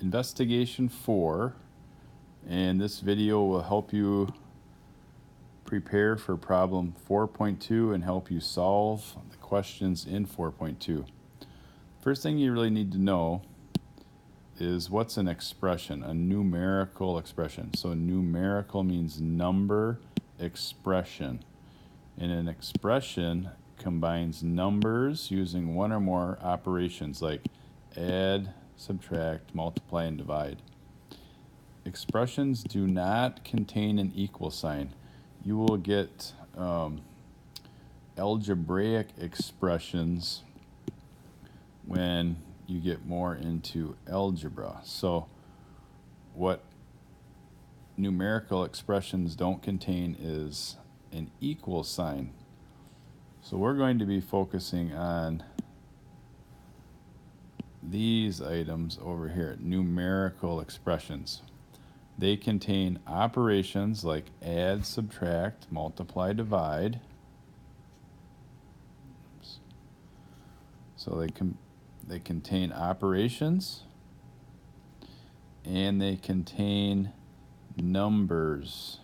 Investigation 4, and this video will help you prepare for problem 4.2 and help you solve the questions in 4.2. First thing you really need to know is what's an expression, a numerical expression. So numerical means number expression. And an expression combines numbers using one or more operations like add, subtract, multiply, and divide. Expressions do not contain an equal sign. You will get algebraic expressions when you get more into algebra. So what numerical expressions don't contain is an equal sign. So we're going to be focusing on these items over here, numerical expressions. They contain operations like add, subtract, multiply, divide. So they contain operations and they contain numbers.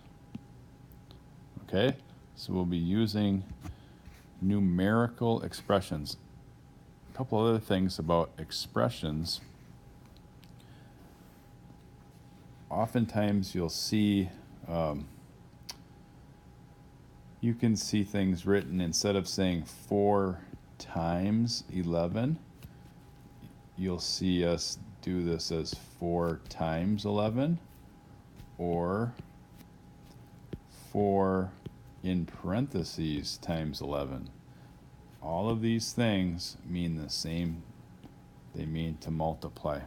Okay, so we'll be using numerical expressions. A couple other things about expressions. Oftentimes you'll see, you can see things written instead of saying 4 times 11, you'll see us do this as 4 times 11 or 4 in parentheses times 11. All of these things mean the same. They mean to multiply.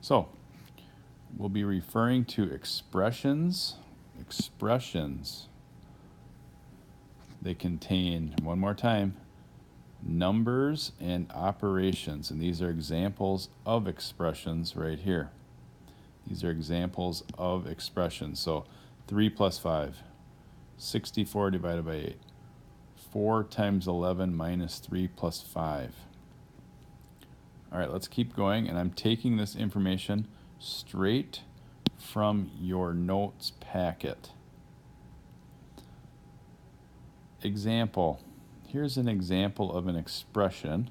So we'll be referring to expressions. Expressions. They contain, one more time, numbers and operations. And these are examples of expressions right here. These are examples of expressions. So 3 plus 5, 64 divided by 8. 4 times 11 minus 3 plus 5. All right, let's keep going. And I'm taking this information straight from your notes packet. Example. Here's an example of an expression.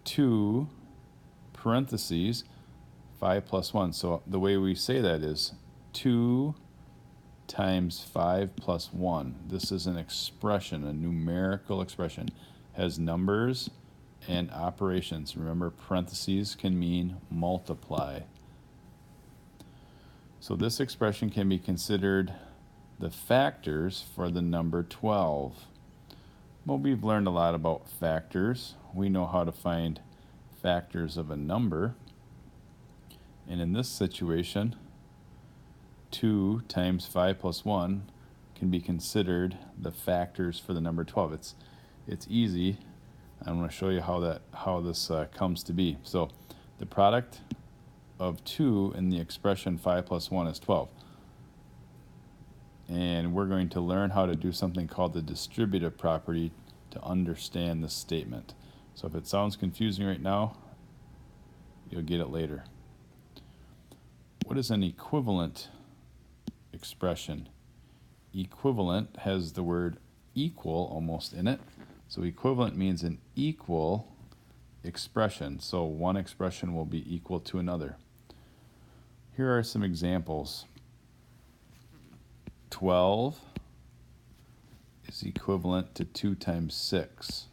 2 parentheses 5 plus 1. So the way we say that is 2 times 5 plus 1. This is an expression, a numerical expression. Has numbers and operations. Remember, parentheses can mean multiply. So this expression can be considered the factors for the number 12. Well, we've learned a lot about factors. We know how to find factors of a number. And in this situation, 2 times 5 plus 1 can be considered the factors for the number 12. It's easy. I'm going to show you how this comes to be. So the product of 2 in the expression 5 plus 1 is 12. And we're going to learn how to do something called the distributive property to understand this statement. So if it sounds confusing right now, you'll get it later. What is an equivalent expression? Equivalent has the word equal almost in it. So equivalent means an equal expression. So one expression will be equal to another. Here are some examples. 12 is equivalent to 2 times 6,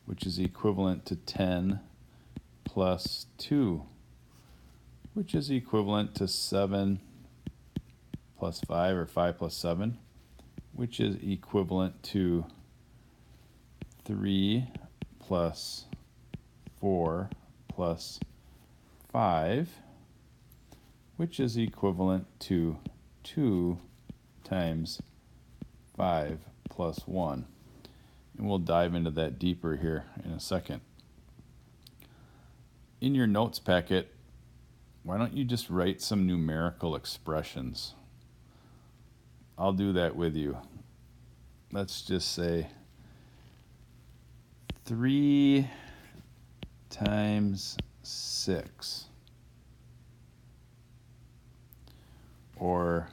which is equivalent to 10 plus 2, which is equivalent to 7 plus 5, or 5 plus 7, which is equivalent to 3 plus 4 plus 5, which is equivalent to 2 times 5 plus 1. And we'll dive into that deeper here in a second. In your notes packet, why don't you just write some numerical expressions? I'll do that with you. Let's just say 3 times 6. Or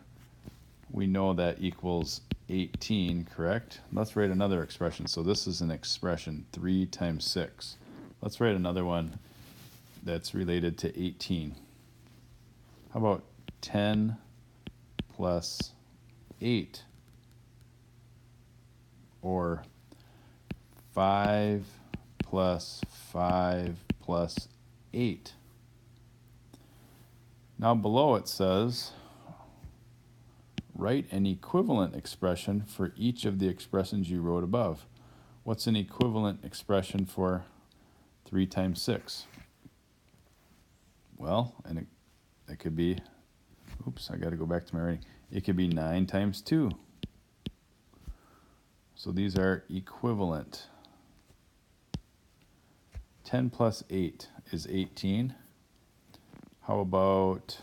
we know that equals 18, correct? Let's write another expression. So this is an expression, 3 times 6. Let's write another one that's related to 18. How about 10 plus 8? Or 5 plus 5 plus 8. Now below it says, write an equivalent expression for each of the expressions you wrote above. What's an equivalent expression for 3 times 6? Well, and it could be, oops, I got to go back to my writing. It could be 9 times 2. So these are equivalent. 10 plus 8 is 18. How about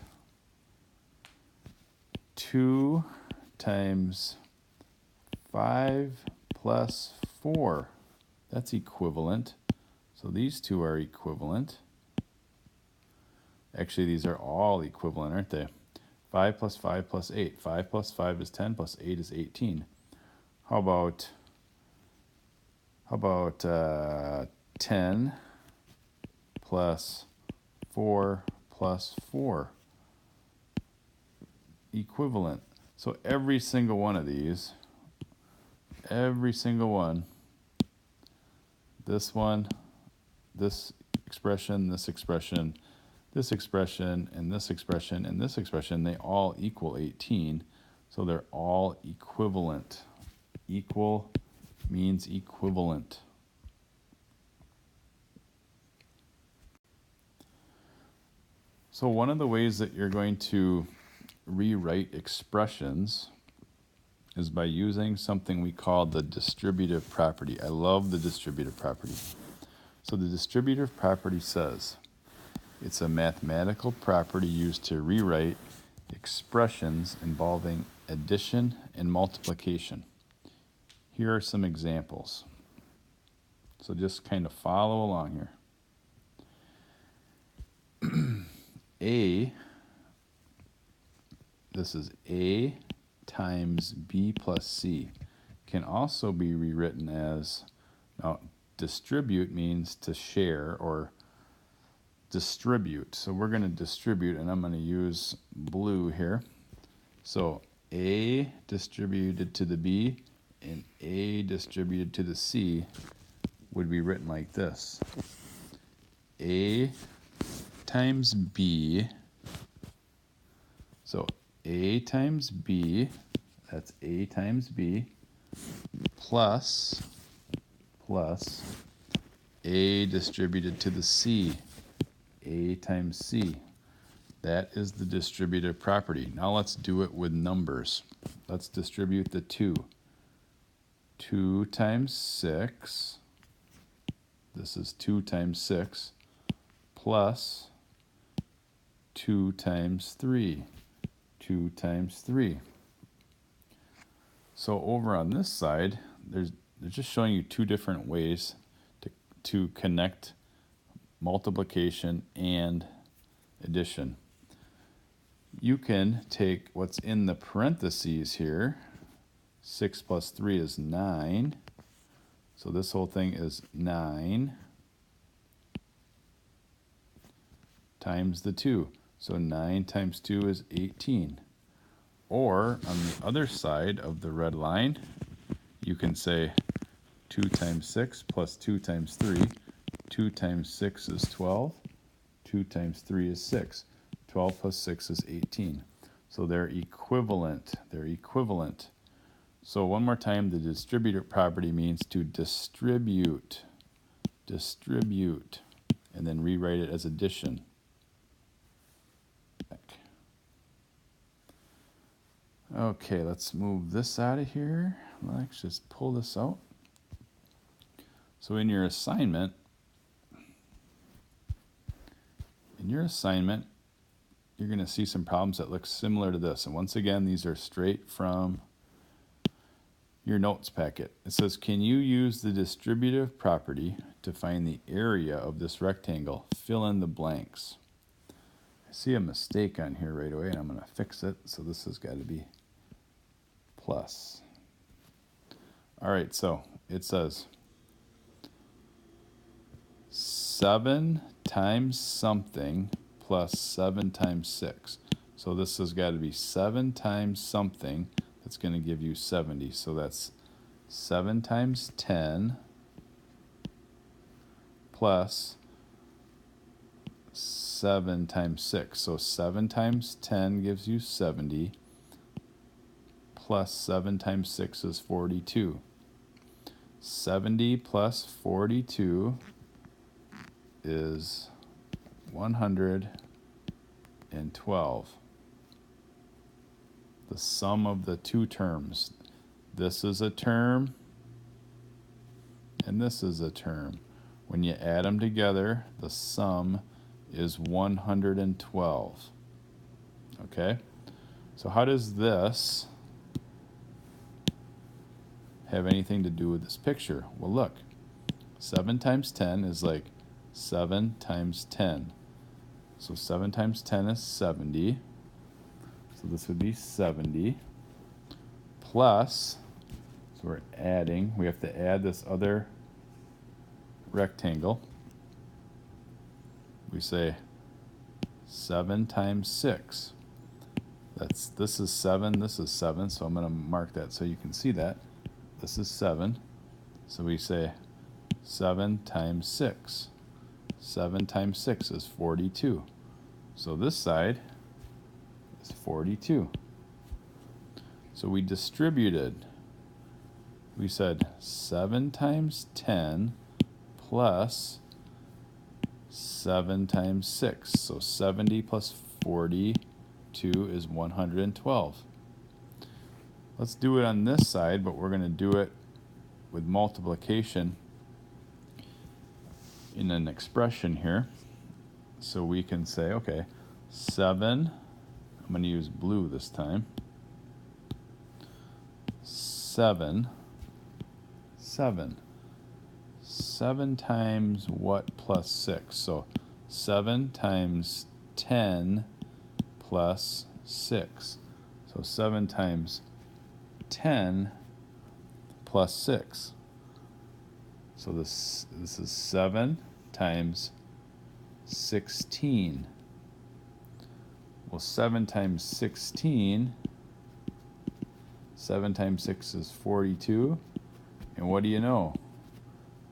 2 times 5 plus 4? That's equivalent. So these two are equivalent. Actually, these are all equivalent, aren't they? 5 plus 5 plus 8. 5 plus 5 is 10 plus 8 is 18. How about 10 plus 4 plus 4? Equivalent. So every single one of these, every single one, this one, this expression, this expression, this expression, and this expression, and this expression, they all equal 18. So they're all equivalent. Equal means equivalent. So one of the ways that you're going to rewrite expressions is by using something we call the distributive property. I love the distributive property. So the distributive property says it's a mathematical property used to rewrite expressions involving addition and multiplication. Here are some examples. So just kind of follow along here. This is A times B plus C, can also be rewritten as, now distribute means to share or distribute. So we're going to distribute, and I'm going to use blue here. So A distributed to the B and A distributed to the C would be written like this. A times B, so A times B, that's A times B, plus A distributed to the C, A times C. That is the distributive property. Now let's do it with numbers. Let's distribute the 2. 2 times 6, this is 2 times 6, plus 2 times 3. 2 times 3. So over on this side, they're just showing you two different ways to connect multiplication and addition. You can take what's in the parentheses here. 6 plus 3 is 9. So this whole thing is 9 times the 2. So 9 times 2 is 18. Or on the other side of the red line, you can say 2 times 6 plus 2 times 3. 2 times 6 is 12. 2 times 3 is 6. 12 plus 6 is 18. So they're equivalent. They're equivalent. So one more time, the distributive property means to distribute, and then rewrite it as addition. Okay, let's move this out of here. Let's just pull this out. So in your assignment, you're going to see some problems that look similar to this. And once again, these are straight from your notes packet. It says, can you use the distributive property to find the area of this rectangle. Fill in the blanks. I see a mistake on here right away, and I'm going to fix it. So this has got to be plus. All right, so it says 7 times something plus 7 times 6. So this has got to be 7 times something that's going to give you 70. So that's 7 times 10 plus 7 times 6. So 7 times 10 gives you 70, plus 7 times 6 is 42. 70 plus 42 is 112. The sum of the two terms. This is a term, and this is a term. When you add them together, the sum is 112. Okay? So how does this have anything to do with this picture? Well, look. 7 times 10 is like 7 times 10. So 7 times 10 is 70. So this would be 70. Plus, so we're adding, we have to add this other rectangle. We say 7 times 6. This is 7, this is 7, so I'm going to mark that so you can see that. This is 7. So we say 7 times 6. 7 times 6 is 42. So this side is 42. So we distributed. We said 7 times 10 plus 7 times 6. So 70 plus 42 is 112. Let's do it on this side, but we're going to do it with multiplication in an expression here. So we can say, okay, 7, I'm going to use blue this time. 7 times what plus 6? So 7 times 10 plus 6. So 7 times 10 plus 6. So this is 7 times 16. Well, 7 times 16, 7 times 6 is 42. And what do you know?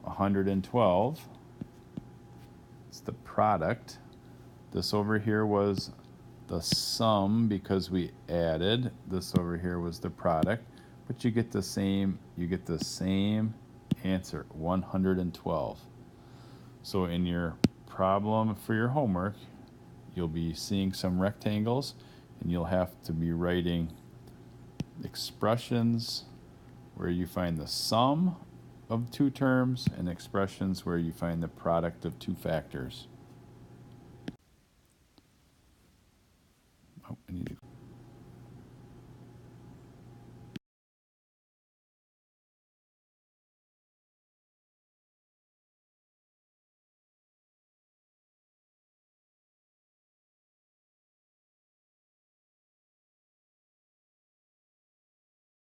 112. It's the product. This over here was the sum because we added. This over here was the product. But you get the same answer, 112. So in your problem for your homework, you'll be seeing some rectangles, and you'll have to be writing expressions where you find the sum of two terms and expressions where you find the product of two factors. Oh, I need to